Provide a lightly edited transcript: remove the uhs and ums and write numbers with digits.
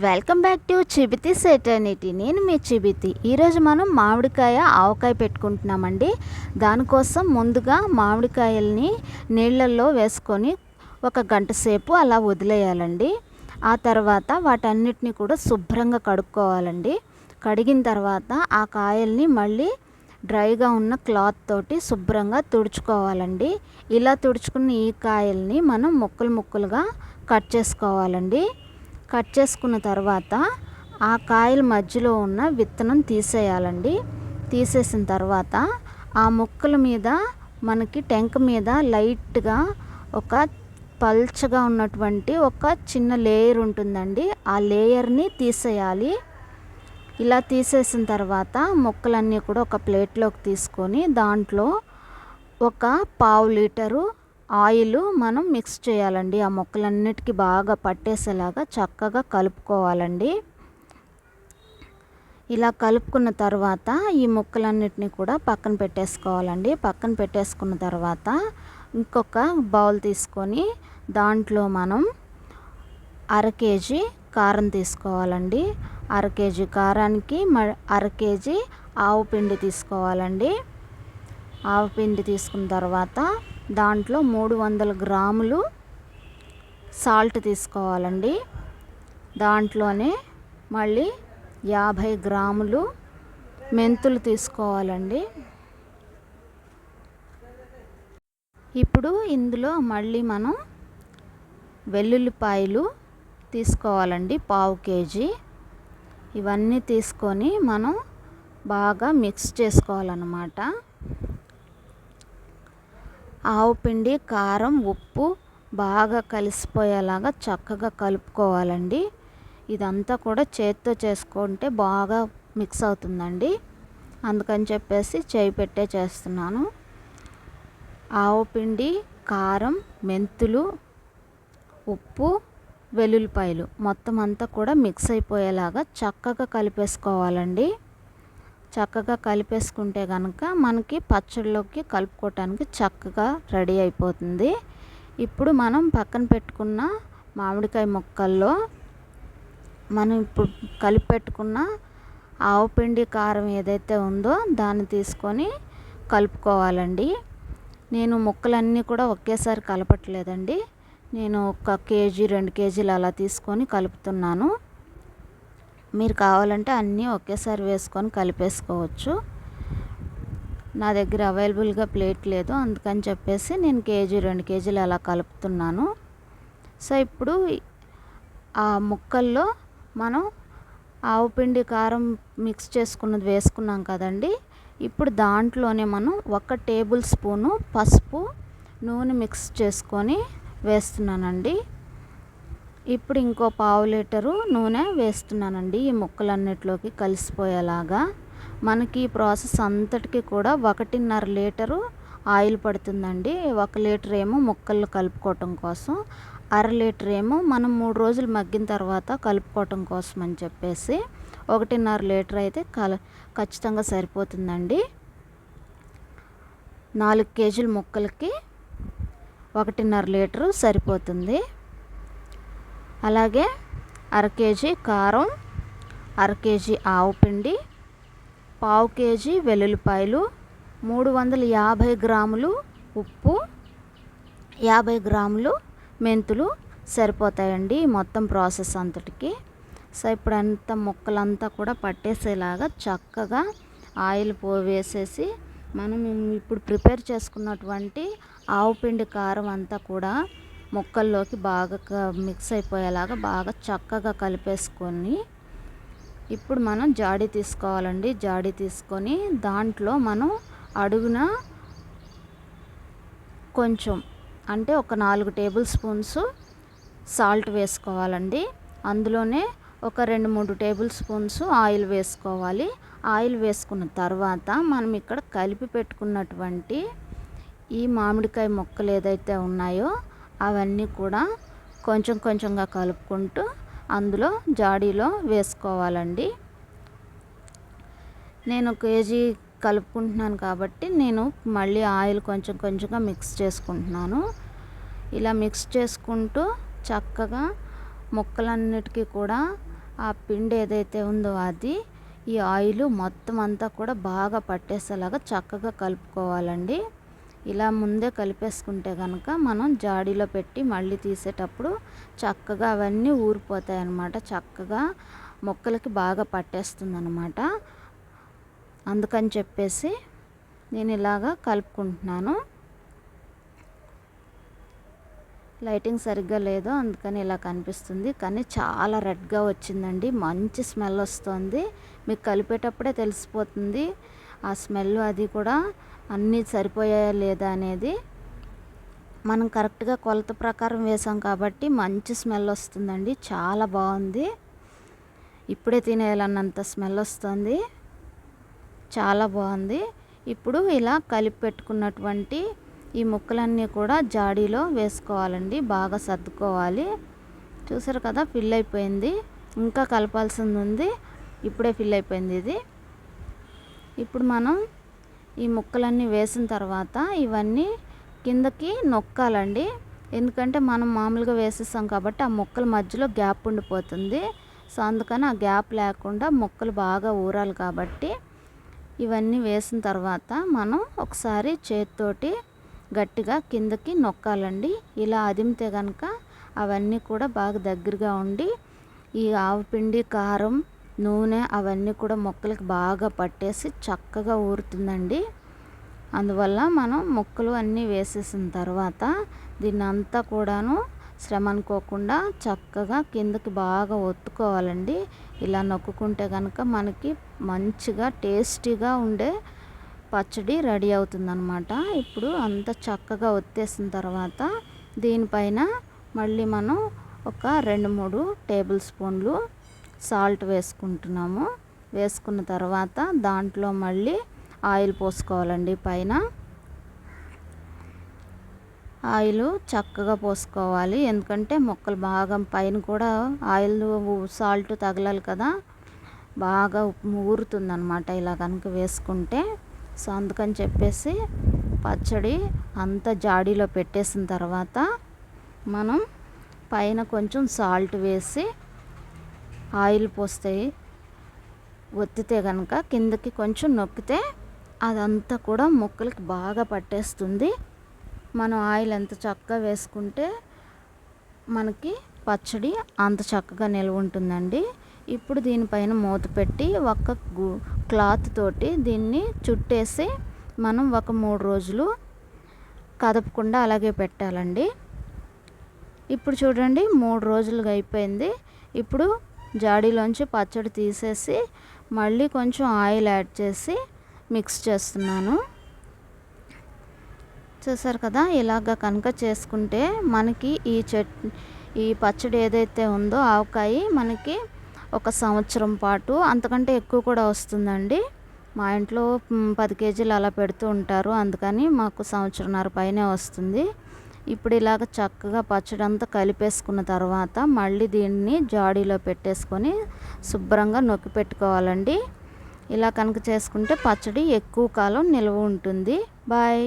Welcome back to Chibithi's eternity. నేను మీ చిబితి. ఈరోజు మనం మామిడికాయ ఆవకాయ పెట్టుకుంటున్నామండి. దానికోసం ముందుగా మామిడికాయల్ని నీళ్ళల్లో వేసుకొని ఒక గంట సేపు అలా వదిలేయాలండి. ఆ తర్వాత వాటన్నిటిని కూడా శుభ్రంగా కడుక్కోవాలండి. కడిగిన తర్వాత ఆ కాయల్ని మళ్ళీ డ్రైగా ఉన్న క్లాత్ తోటి శుభ్రంగా తుడుచుకోవాలండి. ఇలా తుడుచుకున్న ఈ కాయల్ని మనం ముక్కలు ముక్కలుగా కట్ చేసుకోవాలండి. కట్ చేసుకున్న తర్వాత ఆ కాయల మధ్యలో ఉన్న విత్తనం తీసేయాలండి. తీసేసిన తర్వాత ఆ ముక్కల మీద మనకి టెంక మీద లైట్గా ఒక పల్చగా ఉన్నటువంటి ఒక చిన్న లేయర్ ఉంటుందండి. ఆ లేయర్ని తీసేయాలి. ఇలా తీసేసిన తర్వాత ముక్కలన్నీ కూడా ఒక ప్లేట్లోకి తీసుకొని దాంట్లో ఒక పావు లీటరు ఆయిల్ మనం మిక్స్ చేయాలండి. ఆ ముక్కలన్నిటికీ బాగా పట్టేసేలాగా చక్కగా కలుపుకోవాలండి. ఇలా కలుపుకున్న తర్వాత ఈ ముక్కలన్నిటిని కూడా పక్కన పెట్టేసుకోవాలండి. పక్కన పెట్టేసుకున్న తర్వాత ఇంకొక బౌల్ తీసుకొని దాంట్లో మనం 1/2 కేజీ కారం తీసుకోవాలండి. 1/2 కేజీ కారానికి 1/2 కేజీ ఆవు పిండి తీసుకోవాలండి. ఆవు పిండి తీసుకున్న తర్వాత దాంట్లో 300 గ్రాములు సాల్ట్ తీసుకోవాలండి. దాంట్లోనే మళ్ళీ 50 గ్రాములు మెంతులు తీసుకోవాలండి. ఇప్పుడు ఇందులో మళ్ళీ మనం వెల్లుల్లిపాయలు తీసుకోవాలండి, 1/4 కేజీ. ఇవన్నీ తీసుకొని మనం బాగా మిక్స్ చేసుకోవాలన్నమాట. ఆవు పిండి, కారం, ఉప్పు బాగా కలిసిపోయేలాగా చక్కగా కలుపుకోవాలండి. ఇదంతా కూడా చేత్తో చేసుకుంటే బాగా మిక్స్ అవుతుందండి. అందుకని చెప్పేసి చేయి పెట్టే చేస్తున్నాను. ఆవు పిండి, కారం, మెంతులు, ఉప్పు, వెల్లుల్లిపాయలు మొత్తం అంతా కూడా మిక్స్ అయిపోయేలాగా చక్కగా కలిపేసుకోవాలండి. చక్కగా కలిపేసుకుంటే కనుక మనకి పచ్చడిలోకి కలుపుకోవటానికి చక్కగా రెడీ అయిపోతుంది. ఇప్పుడు మనం పక్కన పెట్టుకున్న మామిడికాయ ముక్కల్లో మనం ఇప్పుడు కలిపి పెట్టుకున్న ఆవు పిండి, కారం ఏదైతే ఉందో దాన్ని తీసుకొని కలుపుకోవాలండి. నేను ముక్కలన్నీ కూడా ఒకేసారి కలపట్లేదండి. నేను 1 కేజీ 2 కేజీలు అలా తీసుకొని కలుపుతున్నాను. మీరు కావాలంటే అన్నీ ఒకేసారి వేసుకొని కలిపేసుకోవచ్చు. నా దగ్గర అవైలబుల్గా ప్లేట్ లేదు, అందుకని చెప్పేసి నేను 1 కేజీ 2 కేజీలు అలా కలుపుతున్నాను. సో ఇప్పుడు ఆ ముక్కల్లో మనం ఆవు పిండి, కారం మిక్స్ చేసుకున్నది వేసుకున్నాం కదండి. ఇప్పుడు దాంట్లోనే మనం 1 టేబుల్ స్పూను పసుపు, నూనె మిక్స్ చేసుకొని వేస్తున్నానండి. ఇప్పుడు ఇంకో 1/2 లీటరు నూనె వేస్తున్నానండి ఈ ముక్కలన్నిటిలోకి కలిసిపోయేలాగా. మనకి ఈ ప్రాసెస్ అంతటికి కూడా 1.5 లీటరు ఆయిల్ పడుతుందండి. 1 లీటర్ ఏమో ముక్కలు కలుపుకోవటం కోసం, 1/2 లీటర్ ఏమో మనం 3 రోజులు మగ్గిన తర్వాత కలుపుకోవటం కోసం అని చెప్పేసి 1.5 లీటర్ అయితే ఖచ్చితంగా సరిపోతుందండి. 4 కేజీల ముక్కలకి 1.5 లీటరు సరిపోతుంది. అలాగే 1/2 కేజీ కారం, 1/2 కేజీ ఆవు పిండి, 1/4 కేజీ వెల్లుల్లిపాయలు, 350 గ్రాములు ఉప్పు, 50 గ్రాములు మెంతులు సరిపోతాయండి మొత్తం ప్రాసెస్ అంతటికి. సో ఇప్పుడు అంతా ముక్కలంతా కూడా పట్టేసేలాగా చక్కగా ఆయిల్ వేసేసి మనం ఇప్పుడు ప్రిపేర్ చేసుకున్నటువంటి ఆవు పిండి, కారం అంతా కూడా ముక్కల్లోకి బాగా మిక్స్ అయిపోయేలాగా బాగా చక్కగా కలిపేసుకొని ఇప్పుడు మనం జాడీ తీసుకోవాలండి. జాడీ తీసుకొని దాంట్లో మనం అడుగున కొంచెం అంటే ఒక 4 టేబుల్ స్పూన్స్ సాల్ట్ వేసుకోవాలండి. అందులోనే ఒక 2-3 టేబుల్ స్పూన్స్ ఆయిల్ వేసుకోవాలి. ఆయిల్ వేసుకున్న తర్వాత మనం ఇక్కడ కలిపి పెట్టుకున్నటువంటి ఈ మామిడికాయ ముక్కలు ఏదైతే ఉన్నాయో అవన్నీ కూడా కొంచెం కొంచెంగా కలుపుకుంటూ అందులో జాడీలో వేసుకోవాలండి. నేను 1 కేజీ కలుపుకుంటున్నాను కాబట్టి నేను మళ్ళీ ఆయిల్ కొంచెం కొంచెంగా మిక్స్ చేసుకుంటున్నాను. ఇలా మిక్స్ చేసుకుంటూ చక్కగా ముక్కలన్నిటికీ కూడా ఆ పిండి ఏదైతే ఉందో అది ఈ ఆయిల్ మొత్తం అంతా కూడా బాగా పట్టేసేలాగా చక్కగా కలుపుకోవాలండి. ఇలా ముందే కలిపేసుకుంటే కనుక మనం జాడీలో పెట్టి మళ్ళీ తీసేటప్పుడు చక్కగా అవన్నీ ఊరిపోతాయి అన్నమాట. చక్కగా ముక్కలకి బాగా పట్టేస్తుంది అన్నమాట. అందుకని చెప్పేసి నేను ఇలాగా కలుపుకుంటున్నాను. లైటింగ్ సరిగ్గా లేదు, అందుకని ఇలా కనిపిస్తుంది. కానీ చాలా రెడ్గా వచ్చిందండి. మంచి స్మెల్ వస్తుంది. మీకు కలిపేటప్పుడే తెలిసిపోతుంది ఆ స్మెల్ అది కూడా అన్నీ సరిపోయాయా లేదా అనేది. మనం కరెక్ట్గా కొలత ప్రకారం వేసాం కాబట్టి మంచి స్మెల్ వస్తుందండి. చాలా బాగుంది. ఇప్పుడే తినేయాలన్నంత స్మెల్ వస్తుంది. చాలా బాగుంది. ఇప్పుడు ఇలా కలిపి పెట్టుకున్నటువంటి ఈ ముక్కలన్నీ కూడా జాడీలో వేసుకోవాలండి. బాగా సర్దుకోవాలి. చూసారు కదా, ఫిల్ అయిపోయింది. ఇంకా కలపాల్సింది ఉంది. ఇప్పుడే ఫిల్ అయిపోయింది ఇది. ఇప్పుడు మనం ఈ ముక్కలన్నీ వేసిన తర్వాత ఇవన్నీ కిందకి నొక్కాలండి. ఎందుకంటే మనం మామూలుగా వేసేస్తాం కాబట్టి ఆ ముక్కల మధ్యలో గ్యాప్ ఉండిపోతుంది. సో అందుకని ఆ గ్యాప్ లేకుండా ముక్కలు బాగా ఊరాలి కాబట్టి ఇవన్నీ వేసిన తర్వాత మనం ఒకసారి చేతితోటి గట్టిగా కిందకి నొక్కాలండి. ఇలా అదిమితే కనుక అవన్నీ కూడా బాగా దగ్గరగా ఉండి ఈ ఆవపిండి, కారం, నూనె అవన్నీ కూడా ముక్కలకి బాగా పట్టేసి చక్కగా ఊరుతుందండి. అందువల్ల మనం ముక్కలు అన్నీ వేసేసిన తర్వాత దీన్ని అంతా కూడాను శ్రమ అనుకోకుండా చక్కగా కిందకి బాగా ఒత్తుకోవాలండి. ఇలా నొక్కుంటే కనుక మనకి మంచిగా టేస్టీగా ఉండే పచ్చడి రెడీ అవుతుందన్నమాట. ఇప్పుడు అంతా చక్కగా ఒత్తేసిన తర్వాత దీనిపైన మళ్ళీ మనం ఒక 2-3 టేబుల్ స్పూన్లు సాల్ట్ వేసుకుంటున్నాము. వేసుకున్న తర్వాత దాంట్లో మళ్ళీ ఆయిల్ పోసుకోవాలండి. పైన ఆయిల్ చక్కగా పోసుకోవాలి. ఎందుకంటే ముక్కలు బాగా పైన కూడా ఆయిల్ సాల్ట్ తగలాలి కదా, బాగా ఊరుతుందన్నమాట ఇలా కనుక వేసుకుంటే. సో అందుకని చెప్పేసి పచ్చడి అంతా జాడీలో పెట్టేసిన తర్వాత మనం పైన కొంచెం సాల్ట్ వేసి ఆయిల్ పోస్తే ఒత్తితే కనుక కిందకి కొంచెం నొక్కితే అదంతా కూడా ముక్కలకి బాగా పట్టేస్తుంది. మనం ఆయిల్ ఎంత చక్కగా వేసుకుంటే మనకి పచ్చడి అంత చక్కగా నిల్వ ఉంటుందండి. ఇప్పుడు దీనిపైన మూత పెట్టి ఒక క్లాత్ తోటి దీన్ని చుట్టేసి మనం ఒక 3 రోజులు కదపకుండా అలాగే పెట్టాలండి. ఇప్పుడు చూడండి 3 రోజులుగా అయిపోయింది. ఇప్పుడు జాడీలోంచి పచ్చడి తీసేసి మళ్ళీ కొంచెం ఆయిల్ యాడ్ చేసి మిక్స్ చేస్తున్నాను. చూసారు కదా, ఇలాగ కనుక చేసుకుంటే మనకి ఈ పచ్చడి ఏదైతే ఉందో ఆవకాయ మనకి 1 సంవత్సరం పాటు అంతకంటే ఎక్కువ కూడా వస్తుందండి. మా ఇంట్లో 10 కేజీలు అలా పెడుతూ ఉంటారు. అందుకని మాకు 1.5 సంవత్సరం పైనే వస్తుంది. ఇప్పుడు ఇలాగ చక్కగా పచ్చడి అంతా కలిపేసుకున్న తర్వాత మళ్ళీ దీన్ని జాడీలో పెట్టేసుకొని శుభ్రంగా నొక్కి పెట్టుకోవాలండి. ఇలా కనుక చేసుకుంటే పచ్చడి ఎక్కువ కాలం నిల్వ ఉంటుంది. బాయ్.